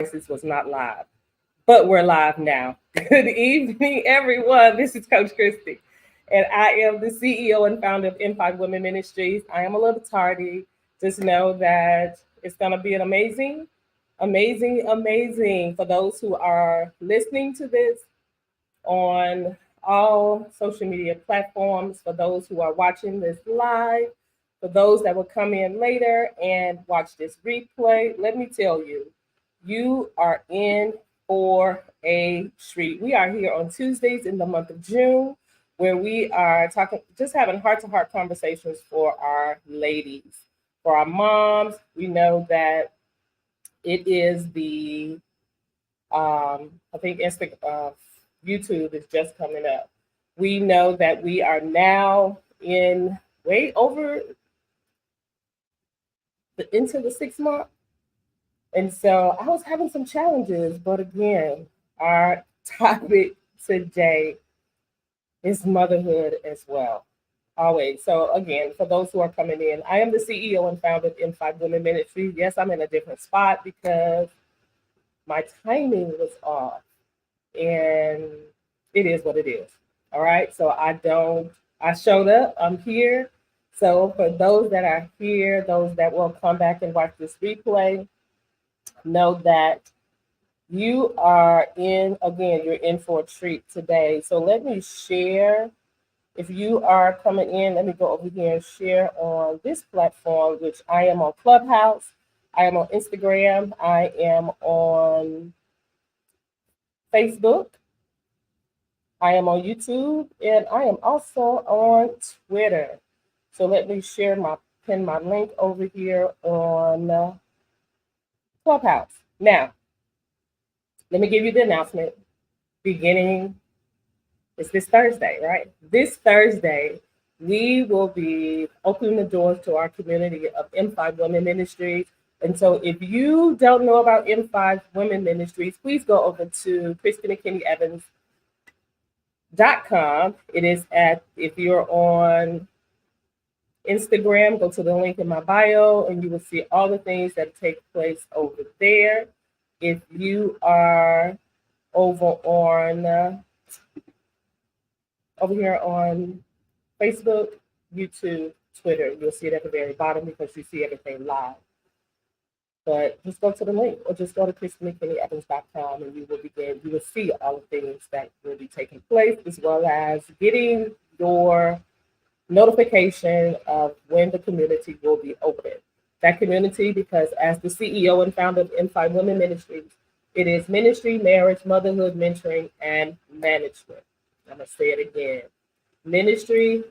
This was not live, but we're live now. Good evening, everyone. This is Coach Christy, and I am the CEO and founder of M5Women Ministries. I am a little tardy. Just know that it's going to be an amazing for those who are listening to this on all social media platforms, for those who are watching this live, for those that will come in later and watch this replay. Let me tell you, you are in for a treat. We are here on Tuesdays in the month of June, where we are talking, just having heart-to-heart conversations for our ladies, for our moms. We know that it is the I think YouTube is just coming up. We know that we are now in way over into the 6 month. And so I was having some challenges, but again, our topic today is motherhood as well. Always. So again, for those who are coming in, I am the CEO and founder of M5Women Ministries. Yes, I'm in a different spot because my timing was off, and it is what it is. All right. So I showed up, I'm here. So for those that are here, those that will come back and watch this replay, know that you're in for a treat today. So let me share. If you are coming in, let me go over here and share on this platform, which I am on Clubhouse. I am on Instagram. I am on Facebook. I am on YouTube, and I am also on Twitter. So let me pin my link over here on Clubhouse. Now, let me give you the announcement. It's this Thursday, right? This Thursday, we will be opening the doors to our community of M5Women Ministries. And so if you don't know about M5Women Ministries, please go over to McKinney-Evans.com. It is if you're on Instagram, go to the link in my bio and you will see all the things that take place over there. If you are over here on Facebook, YouTube, Twitter, you'll see it at the very bottom because you see everything live. But just go to the link or just go to McKinney-Evans.com and you will see all the things that will be taking place, as well as getting your notification of when the community will be open. That community, because as the CEO and founder of M5Women Ministries, it is ministry, marriage, motherhood, mentoring, and management. I'm going to say it again. Ministry,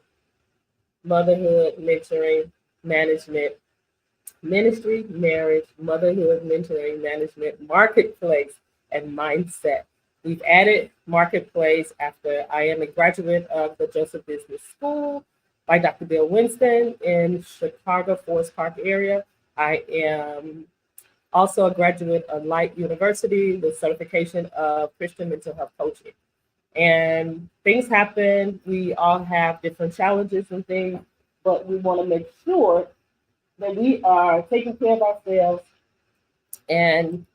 motherhood, mentoring, management. Ministry, marriage, motherhood, mentoring, management, marketplace, and mindset. We've added marketplace after I am a graduate of the Joseph Business School by Dr. Bill Winston in Chicago, Forest Park area. I am also a graduate of Light University with certification of Christian mental health coaching. And things happen. We all have different challenges and things, but we want to make sure that we are taking care of ourselves and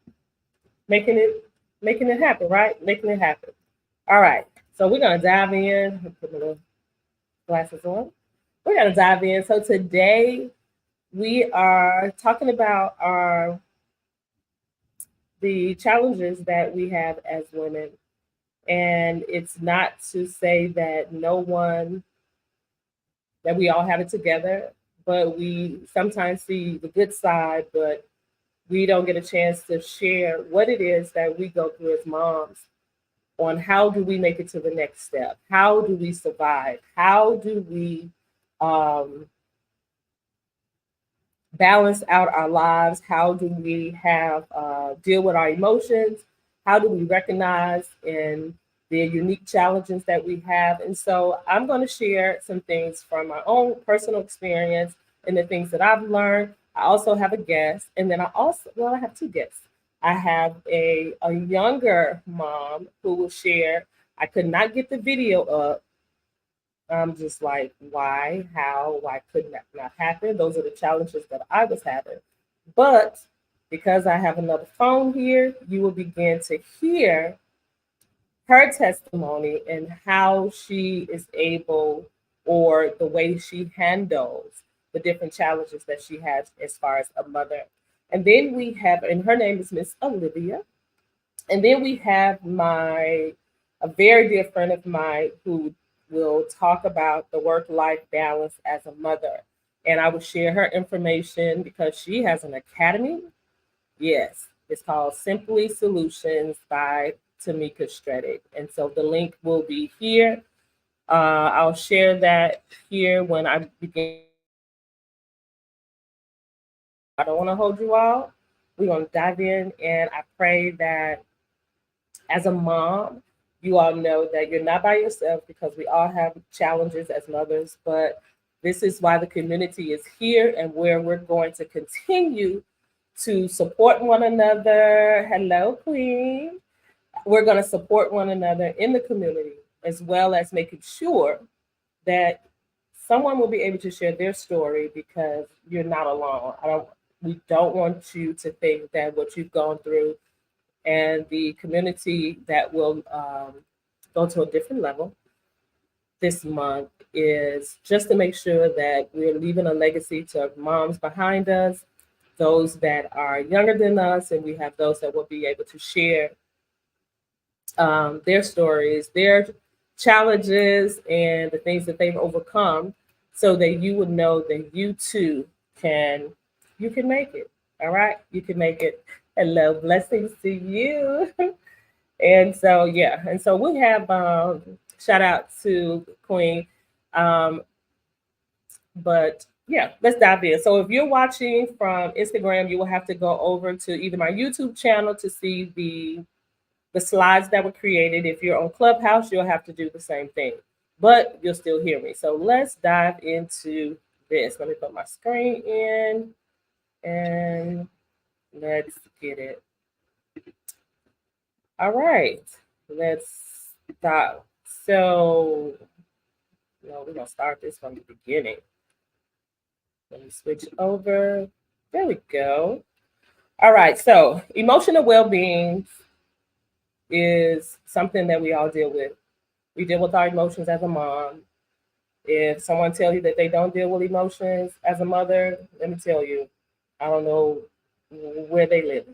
making it happen, right? Making it happen. All right. So we're gonna dive in. Put my little glasses on. We're gonna dive in. So today we are talking about the challenges that we have as women. And it's not to say that that we all have it together, but we sometimes see the good side, but we don't get a chance to share what it is that we go through as moms on how do we make it to the next step? How do we survive? How do we balance out our lives? How do we deal with our emotions? How do we recognize in the unique challenges that we have? And so I'm going to share some things from my own personal experience and the things that I've learned. I also have a guest, and then I have two guests. I have a younger mom who will share. I could not get the video up. I'm just like, why, how, why could that not happen? Those are the challenges that I was having. But because I have another phone here, you will begin to hear her testimony and how she is able, or the way she handles the different challenges that she has as far as a mother. And then we have, and her name is Miss Olivia. And then we have a very dear friend of mine who will talk about the work-life balance as a mother. And I will share her information because she has an academy. Yes, it's called Simply Solutions by Tamika Stredick. And so the link will be here. I'll share that here when I begin. I don't want to hold you all. We're going to dive in, and I pray that as a mom, you all know that you're not by yourself, because we all have challenges as mothers, but this is why the community is here and where we're going to continue to support one another. Hello, Queen. We're going to support one another in the community, as well as making sure that someone will be able to share their story, because you're not alone. We don't want you to think that what you've gone through, and the community that will go to a different level this month is just to make sure that we're leaving a legacy to moms behind us, those that are younger than us, and we have those that will be able to share their stories, their challenges, and the things that they've overcome, so that you would know that you too you can make it. All right, you can make it. Hello, blessings to you. And so, yeah, and so we have shout out to Queen. Um, but yeah, let's dive in. So if you're watching from Instagram, you will have to go over to either my YouTube channel to see the slides that were created. If you're on Clubhouse, you'll have to do the same thing, but you'll still hear me. So let's dive into this. Let me put my screen in and let's get it. All right, let's start. So, no, we're gonna start this from the beginning. Let me switch over. There we go. All right, so emotional well-being is something that we all deal with. We deal with our emotions as a mom. If someone tells you that they don't deal with emotions as a mother, let me tell you, I don't know where they live.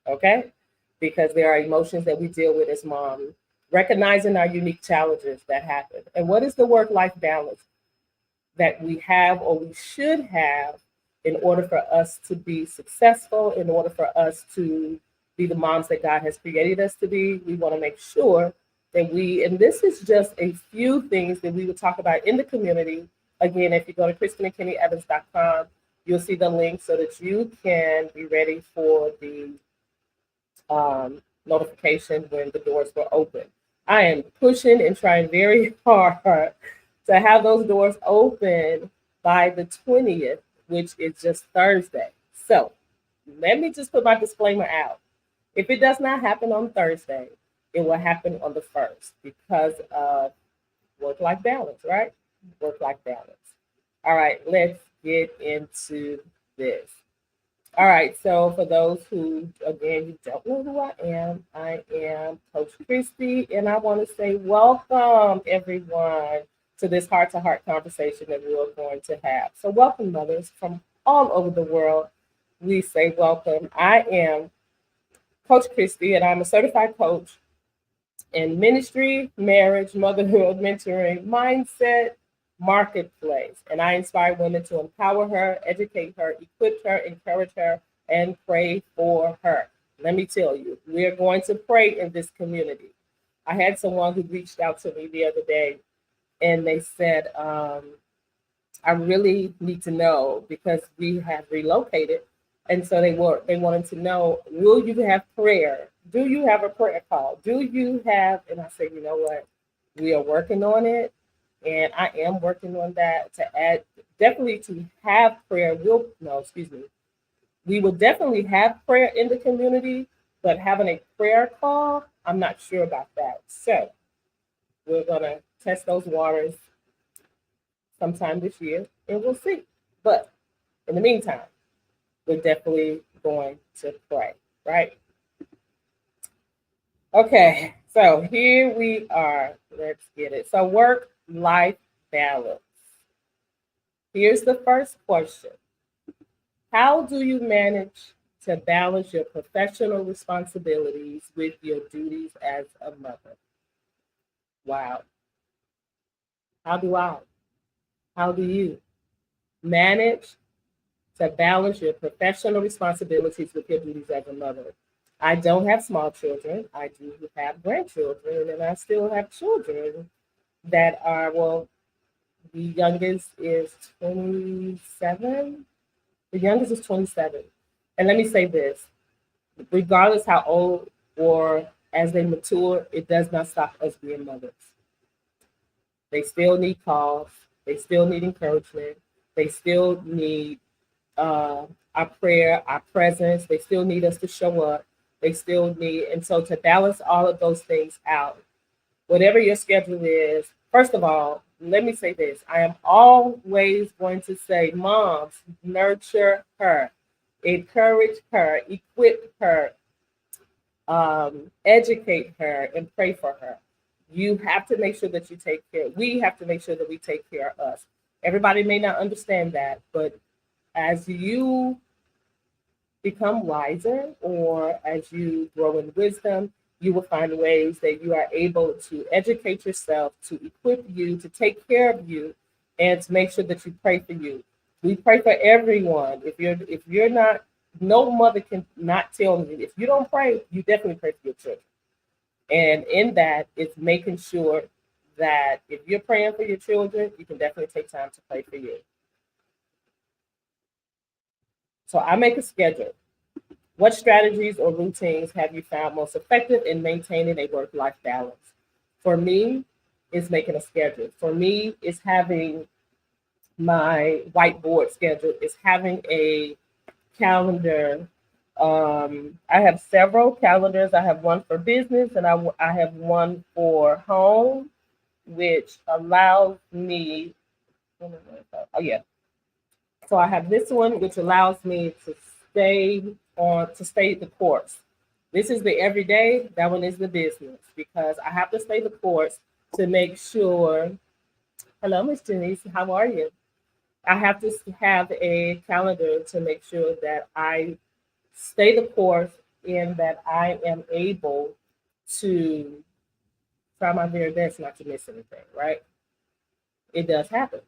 Okay? Because there are emotions that we deal with as moms, recognizing our unique challenges that happen. And what is the work-life balance that we have, or we should have, in order for us to be successful, in order for us to be the moms that God has created us to be? We want to make sure that and this is just a few things that we will talk about in the community. Again, if you go to KristenMcKinney-Evans.com, you'll see the link so that you can be ready for the notification when the doors were open. I am pushing and trying very hard to have those doors open by the 20th, which is just Thursday. So let me just put my disclaimer out. If it does not happen on Thursday, it will happen on the 1st, because of work-life balance, right? Work-life balance. All right, let's get into this. All right, so for those who, again, you don't know who I am Coach Christy, and I want to say welcome, everyone, to this heart-to-heart conversation that we're going to have. So welcome, mothers from all over the world. We say welcome. I am Coach Christy, and I'm a certified coach in ministry, marriage, motherhood, mentoring, mindset, marketplace. And I inspire women to empower her, educate her, equip her, encourage her, and pray for her. Let me tell you, we are going to pray in this community. I had someone who reached out to me the other day, and they said, I really need to know, because we have relocated. And so they wanted to know, will you have prayer? Do you have a prayer call? Do you have, and I said, you know what? We are working on it. And I am working on that to add, definitely to have prayer. We will definitely have prayer in the community, but having a prayer call, I'm not sure about that. So we're going to test those waters sometime this year, and we'll see. But in the meantime, we're definitely going to pray, right? Okay, so here we are. Let's get it. So, work-life balance. Here's the first question. How do you manage to balance your professional responsibilities with your duties as a mother? Wow. How do I? How do you manage to balance your professional responsibilities with your duties as a mother? I don't have small children. I do have grandchildren, and I still have children that are, well, the youngest is 27. The youngest is 27. And let me say this, regardless how old or as they mature, it does not stop us being mothers. They still need calls. They still need encouragement. They still need our prayer, our presence. They still need us to show up. They still need, and so to balance all of those things out, whatever your schedule is, first of all, let me say this. I am always going to say, moms, nurture her, encourage her, equip her, educate her, and pray for her. You have to make sure that you take care. We have to make sure that we take care of us. Everybody may not understand that, but as you become wiser or as you grow in wisdom, you will find ways that you are able to educate yourself, to equip you, to take care of you, and to make sure that you pray for you. We pray for everyone. If you're not, no mother can not tell me. If you don't pray, you definitely pray for your children. And in that, it's making sure that if you're praying for your children, you can definitely take time to pray for you. So I make a schedule. What strategies or routines have you found most effective in maintaining a work-life balance? For me, it's making a schedule. For me, it's having my whiteboard schedule. It's having a calendar. I have several calendars. I have one for business and I have one for home, which allows me, oh yeah. So I have this one, which allows me to stay the course. This is the everyday, that one is the business, because I have to stay the course to make sure. Hello, Miss Denise, how are you? I have to have a calendar to make sure that I stay the course and that I am able to try my very best not to miss anything, right? It does happen,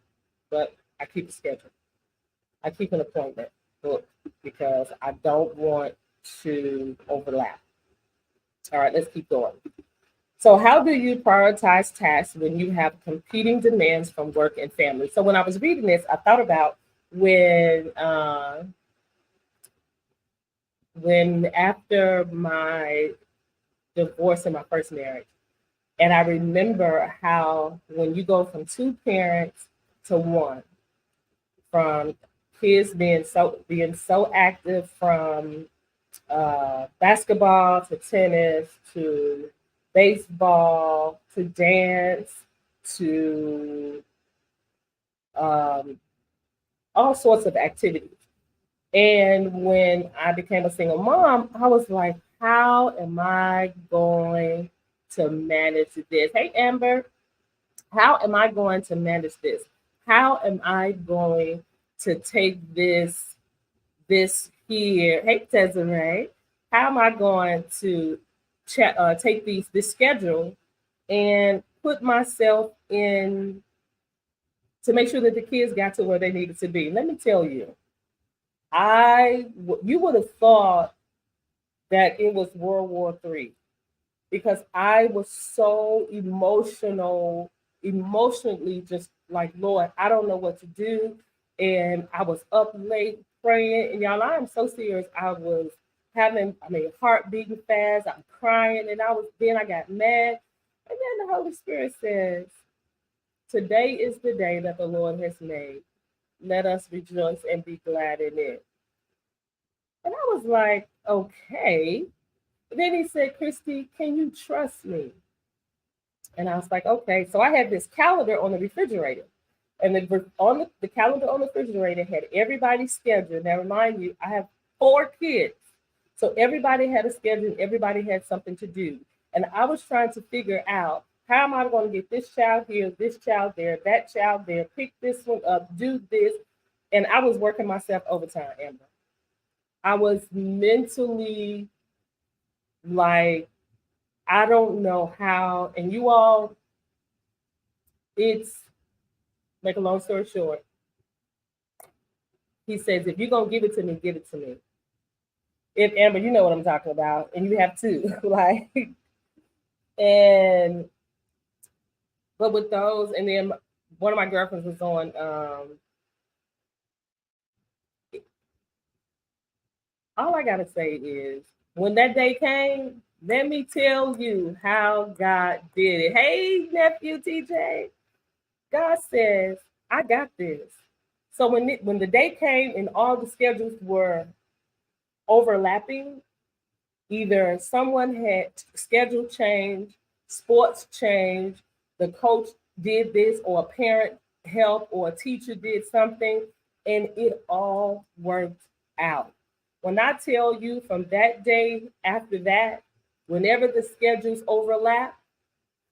but I keep a schedule. I keep an appointment booked because I don't want to overlap. All right, let's keep going. So, how do you prioritize tasks when you have competing demands from work and family? So, when I was reading this, I thought about when after my divorce in my first marriage, and I remember how when you go from two parents to one, from kids being so active, from basketball to tennis to baseball to dance to all sorts of activities. And when I became a single mom, I was like, how am I going to manage this? Hey, Amber, how am I going to manage this? How am I going to take this here? Hey, Desiree, how am I going to take this schedule and put myself in to make sure that the kids got to where they needed to be? Let me tell you, you would have thought that it was World War III because I was so emotionally just like, Lord, I don't know what to do. And I was up late praying. And y'all, I am so serious. I was heart beating fast. I'm crying. And then I got mad. And then the Holy Spirit says, today is the day that the Lord has made. Let us rejoice and be glad in it. And I was like, okay. Then he said, Christy, can you trust me? And I was like, okay. So I had this calendar on the refrigerator. And the calendar on the refrigerator had everybody's schedule. Now, remind you, I have 4 kids. So everybody had a schedule, everybody had something to do. And I was trying to figure out, how am I going to get this child here, this child there, that child there, pick this one up, do this. And I was working myself overtime, Amber. I was mentally like, I don't know how. And you all, it's, make a long story short, he says, if you're going to give it to me, give it to me. If Amber, you know what I'm talking about, and you have 2, like, and, but with those, and then one of my girlfriends was on, all I gotta say is, when that day came, let me tell you how God did it. Hey, nephew TJ, God says, I got this. So when the day came and all the schedules were overlapping, either someone had schedule change, sports change, the coach did this, or a parent helped, or a teacher did something, and it all worked out. When I tell you, from that day after that, whenever the schedules overlap,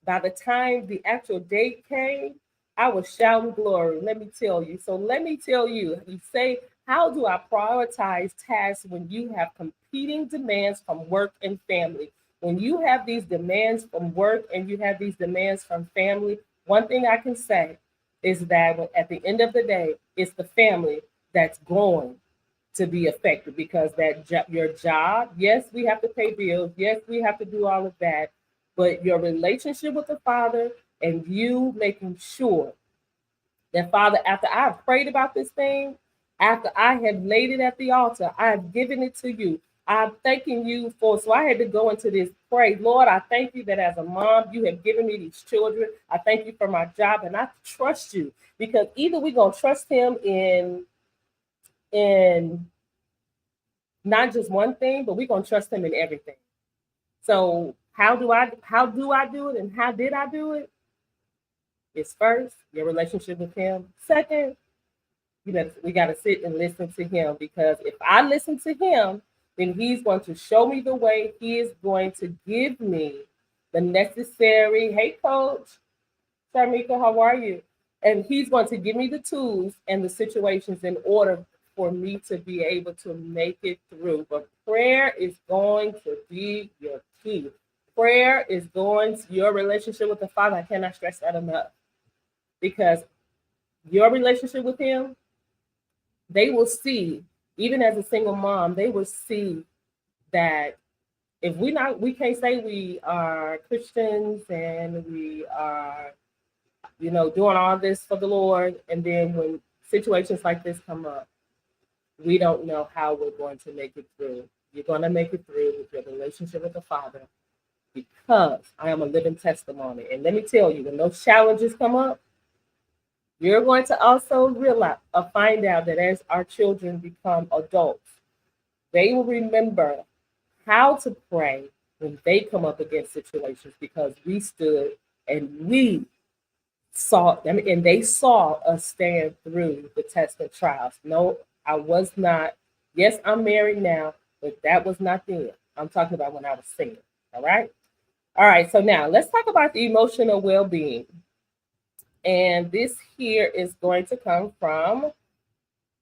by the time the actual date came, I was shouting glory. Let me tell you. So let me tell you, you say, how do I prioritize tasks when you have competing demands from work and family? When you have these demands from work and you have these demands from family, one thing I can say is that at the end of the day, it's the family that's going to be affected, because your job, yes, we have to pay bills, yes, we have to do all of that, but your relationship with the Father, and you making sure that, Father, after I've prayed about this thing, after I have laid it at the altar, I have given it to you. I'm thanking you for, so I had to go into this pray. Lord, I thank you that as a mom, you have given me these children. I thank you for my job, and I trust you, because either we're going to trust him in not just one thing, but we're going to trust him in everything. So how do I do it, and how did I do it? It's first, your relationship with him. Second, we got to sit and listen to him, because if I listen to him, then he's going to show me the way. He is going to give me the necessary, hey coach, Sharmika, how are you? And he's going to give me the tools and the situations in order for me to be able to make it through. But prayer is going to be your key. Prayer is going to your relationship with the Father. I cannot stress that enough, because your relationship with him, they will see, even as a single mom, they will see that if we can't say we are Christians and we are, doing all this for the Lord, and then when situations like this come up, we don't know how we're going to make it through. You're going to make it through with your relationship with the Father, because I am a living testimony. And let me tell you, when those challenges come up, you're going to also realize or find out that as our children become adults, they will remember how to pray when they come up against situations, because we stood and we saw them, and they saw us stand through the test and trials. No, I was not. Yes, I'm married now, but that was not then. I'm talking about when I was single. All right. All right. So now let's talk about the emotional well-being. And this here is going to come from,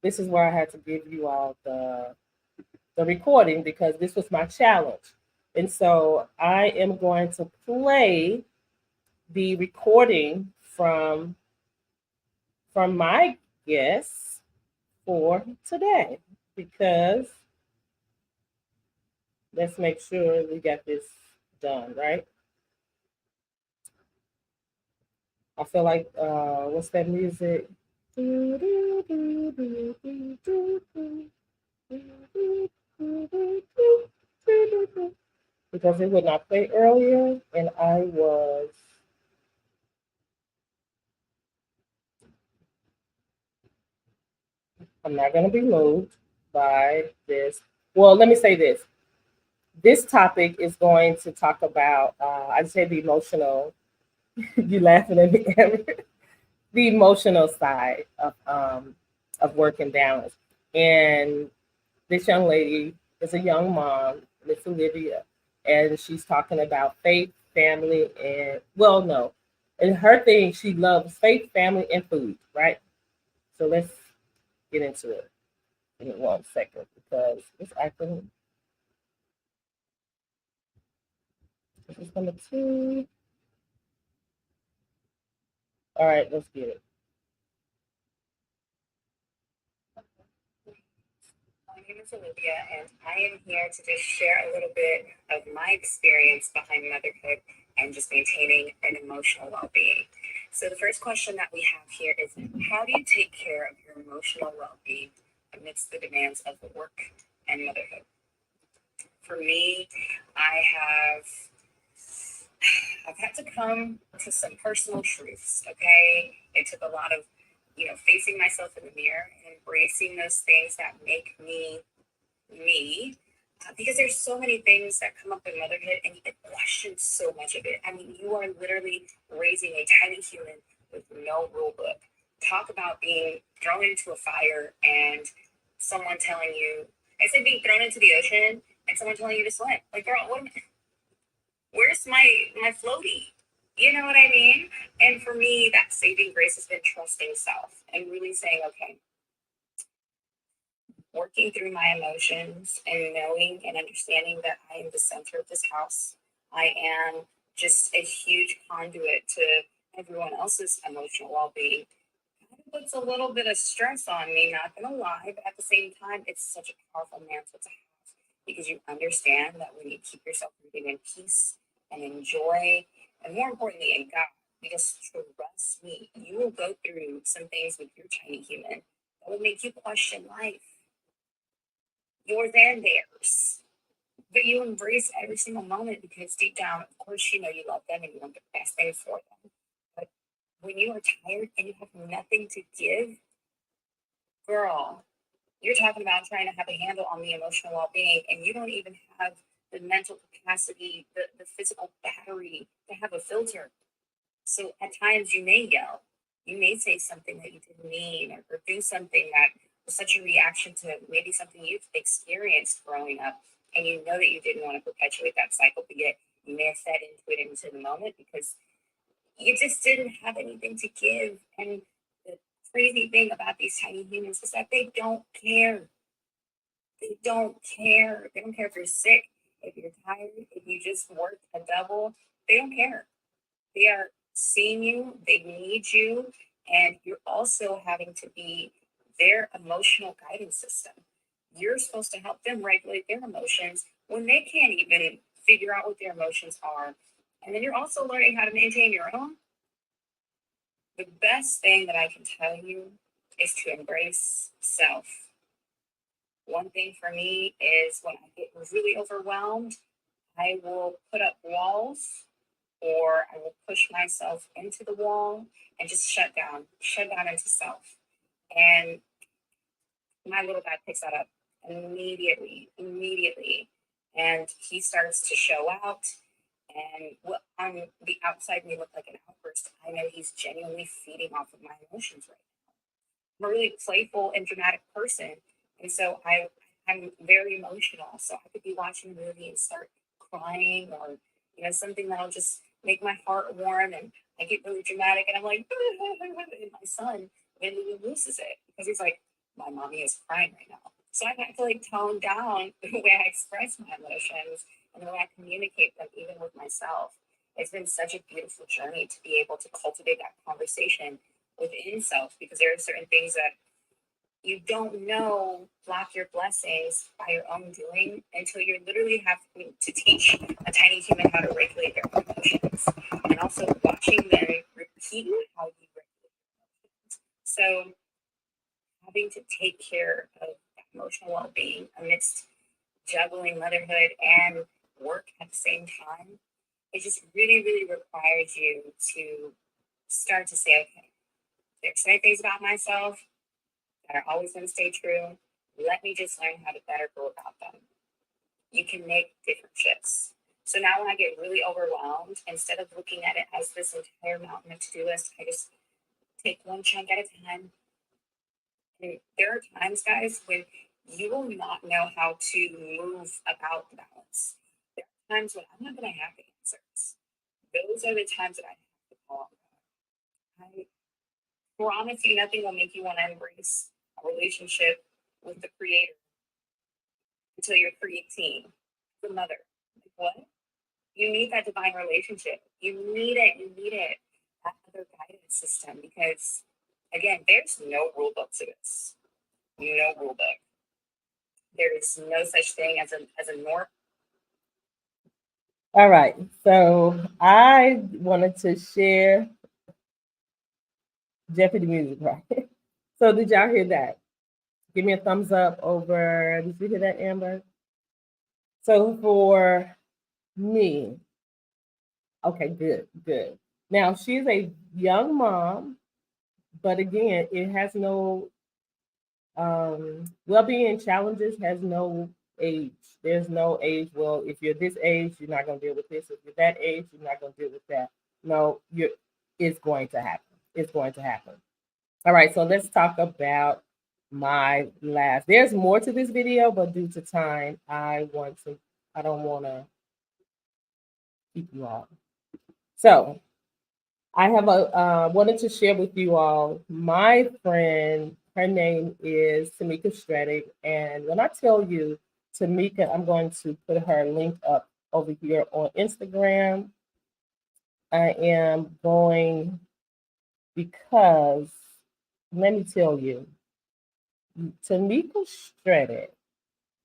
this is where I had to give you all the recording, because this was my challenge. And so I am going to play the recording from my guests for today, because let's make sure we got this done, right? I feel like, what's that music? Because it would not play earlier, and I'm not going to be moved by this. Well, let me say this. This topic is going to talk about, I'd say the emotional, you laughing at me, the emotional side of work and balance. And This young lady is a young mom, Miss Olivia, and she's talking about faith, family, and well, no, and her thing, she loves faith, family, and food, right? So let's get into it. Give me 1 second because it's acting. This is number two. All right, let's get it. My name is Olivia, and I am here to just share a little bit of my experience behind motherhood and just maintaining an emotional well being. So, the first question that we have here is, how do you take care of your emotional well being amidst the demands of work and motherhood? For me, I have I've had to come to some personal truths, okay? It took a lot of, facing myself in the mirror and embracing those things that make me me. Because there's so many things that come up in motherhood and you can question so much of it. I mean, you are literally raising a tiny human with no rule book. Talk about being thrown into a fire and someone telling you, I said being thrown into the ocean and someone telling you to swim. Like, girl, where's my floaty? You know what I mean? And for me, that saving grace has been trusting self and really saying, okay, working through my emotions and knowing and understanding that I am the center of this house. I am just a huge conduit to everyone else's emotional well being. Kind of puts a little bit of stress on me, not gonna lie, but at the same time, it's such a powerful mantle to have because you understand that when you keep yourself rooted in peace and in joy, and more importantly, in God, because trust me, you will go through some things with your tiny human that will make you question life, yours and theirs. But you embrace every single moment because deep down, of course, you know you love them and you want the best thing for them. But when you are tired and you have nothing to give, girl, you're talking about trying to have a handle on the emotional well being, and you don't even have the mental capacity, the physical battery to have a filter. So at times you may yell, you may say something that you didn't mean, or do something that was such a reaction to maybe something you've experienced growing up, and you know that you didn't want to perpetuate that cycle, but yet you may have fed into it into the moment because you just didn't have anything to give. And the crazy thing about these tiny humans is that they don't care. They don't care. They don't care if you're sick, if you're tired, if you just worked a double. They don't care. They are seeing you, they need you, and you're also having to be their emotional guidance system. You're supposed to help them regulate their emotions when they can't even figure out what their emotions are. And then you're also learning how to maintain your own. The best thing that I can tell you is to embrace self. One thing for me is when I get really overwhelmed, I will put up walls or I will push myself into the wall and just shut down into self. And my little guy picks that up immediately. And he starts to show out. And what on the outside may look like an outburst, I know he's genuinely feeding off of my emotions right now. I'm a really playful and dramatic person. And so I'm very emotional. So I could be watching a movie and start crying or, something that'll just make my heart warm and I get really dramatic and I'm like, and my son immediately loses it because he's like, my mommy is crying right now. So I have to like tone down the way I express my emotions and the way I communicate them, even with myself. It's been such a beautiful journey to be able to cultivate that conversation within self because there are certain things that you don't know block your blessings by your own doing until you literally have to teach a tiny human how to regulate their emotions and also watching them repeat how you regulate emotions. So having to take care of emotional well-being amidst juggling motherhood and work at the same time, it just really, really requires you to start to say, okay, there's certain things about myself that are always going to stay true. Let me just learn how to better go about them. You can make different shifts. So now when I get really overwhelmed, instead of looking at it as this entire mountain of to-do list, I just take one chunk at a time. And there are times, guys, when you will not know how to move about the balance. There are times when I'm not going to have the answers. Those are the times that I have to call on God. I promise you, nothing will make you want to embrace a relationship with the Creator until you're creating the mother. Like, what? You need that divine relationship. You need it. You need it. That other guidance system, because again, there's no rule book to this. No rule book. There is no such thing as a norm. All right. So I wanted to share Jeopardy music, right? So did y'all hear that? Give me a thumbs up over. Did you hear that, Amber? So for me, okay, good, good. Now she's a young mom, but again, it has no well-being challenges has no age. There's no age. Well, if you're this age, you're not going to deal with this. If you're that age, you're not going to deal with that. No, you're. It's going to happen. It's going to happen. All right. So let's talk about my last. There's more to this video, but due to time, I don't want to keep you all. So I have wanted to share with you all my friend. Her name is Tamika Stredick, and when I tell you Tamika, I'm going to put her link up over here on Instagram. I am going because let me tell you, Tamika Stredick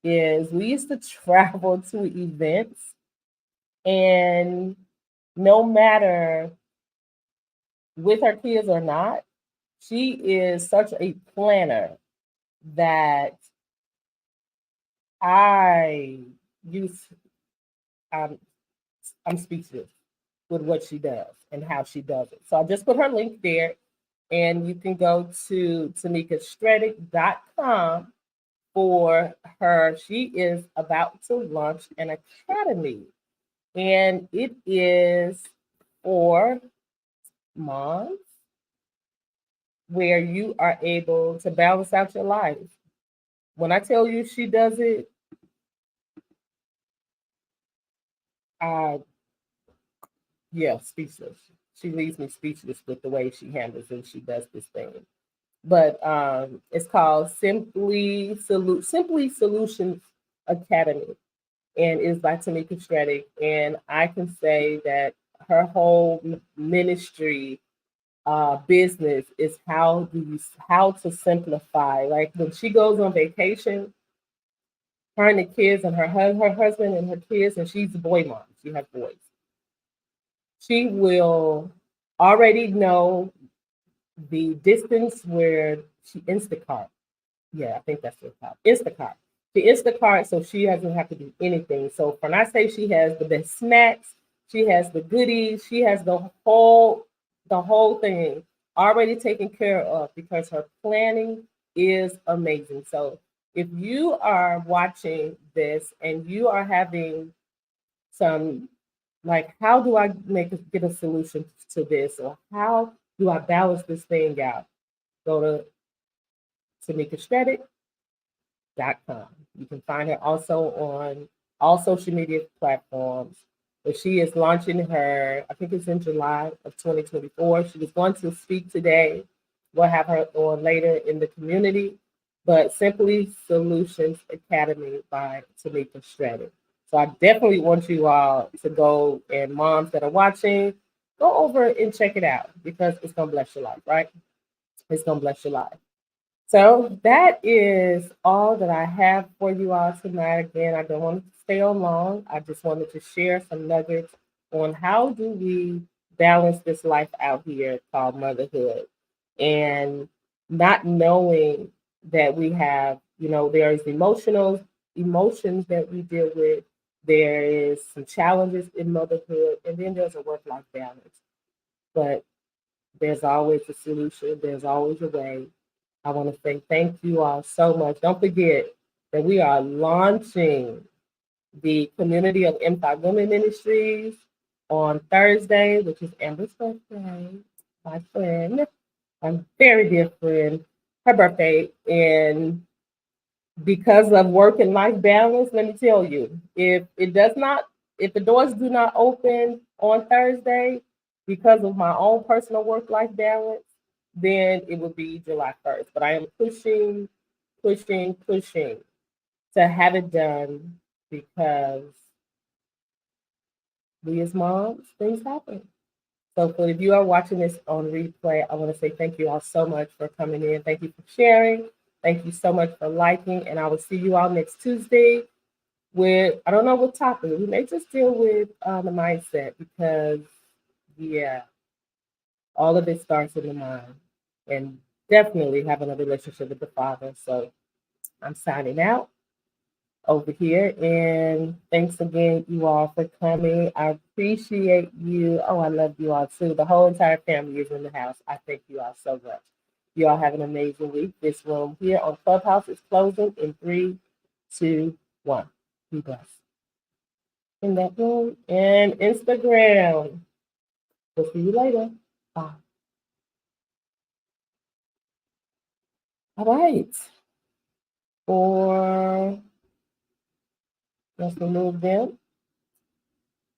is. We used to travel to events, and no matter with her kids or not, she is such a planner that I use. Um, I'm speechless with what she does and how she does it. So I just put her link there, and you can go to tamikastredick.com for her. She is about to launch an academy, and it is for moms where you are able to balance out your life. When I tell you she does it, yeah, speechless. She leaves me speechless with the way she handles and she does this thing. But it's called Simply Solutions Academy, and it's by Tamika Stredick. And I can say that her whole ministry business is how to simplify. Like when she goes on vacation, her and the kids and her husband and her kids, and she's a boy mom. She has boys. She will already know the distance where she Instacart. Yeah, I think that's what it's called. Instacart. She Instacart, so she doesn't have to do anything. So when I say she has the best snacks, she has the goodies, she has the whole thing already taken care of because her planning is amazing. So if you are watching this and you are having some like, how do I get a solution to this, or how do I balance this thing out? Go to tamikastredick.com. You can find her also on all social media platforms. But she is launching her, I think it's in July of 2024. She was going to speak today. We'll have her on later in the community. But Simply Solutions Academy by Tamika Stredick. So I definitely want you all to go, and moms that are watching, go over and check it out because it's going to bless your life, right? It's going to bless your life. So that is all that I have for you all tonight. Again, I don't want to stay on long. I just wanted to share some nuggets on how do we balance this life out here called motherhood, and not knowing that we have, there is emotions that we deal with. There is some challenges in motherhood, and then there's a work-life balance. But there's always a solution. There's always a way. I want to say thank you all so much. Don't forget that we are launching the community of M5Women Ministries on Thursday, which is Amber's birthday, my friend, my very dear friend, her birthday. And because of work and life balance, let me tell you, if the doors do not open on Thursday because of my own personal work life balance, then it will be July 1st. But I am pushing, pushing, pushing to have it done because we as moms, things happen. So if you are watching this on replay, I want to say thank you all so much for coming in. Thank you for sharing. Thank you so much for liking. And I will see you all next Tuesday with, I don't know what topic. We may just deal with the mindset because, yeah, all of it starts in the mind and definitely having a relationship with the Father. So I'm signing out over here. And thanks again, you all, for coming. I appreciate you. Oh, I love you all too. The whole entire family is in the house. I thank you all so much. You all have an amazing week. This room here on Clubhouse is closing in 3, 2, 1. Be blessed. In that room and Instagram. We'll see you later. Bye. All right. For let's remove them.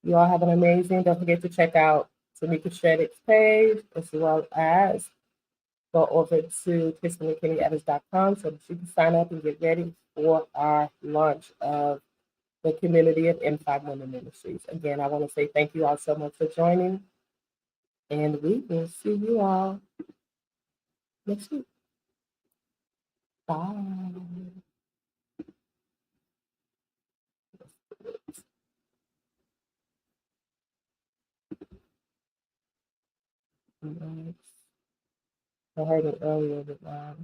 You all have an amazing. Don't forget to check out Tamika Shreddick's page as well as go over to KristenMcKinney-Evans.com so that you can sign up and get ready for our launch of the community of M5Women Ministries. Again, I want to say thank you all so much for joining, and we will see you all next week. Bye. I heard it earlier, but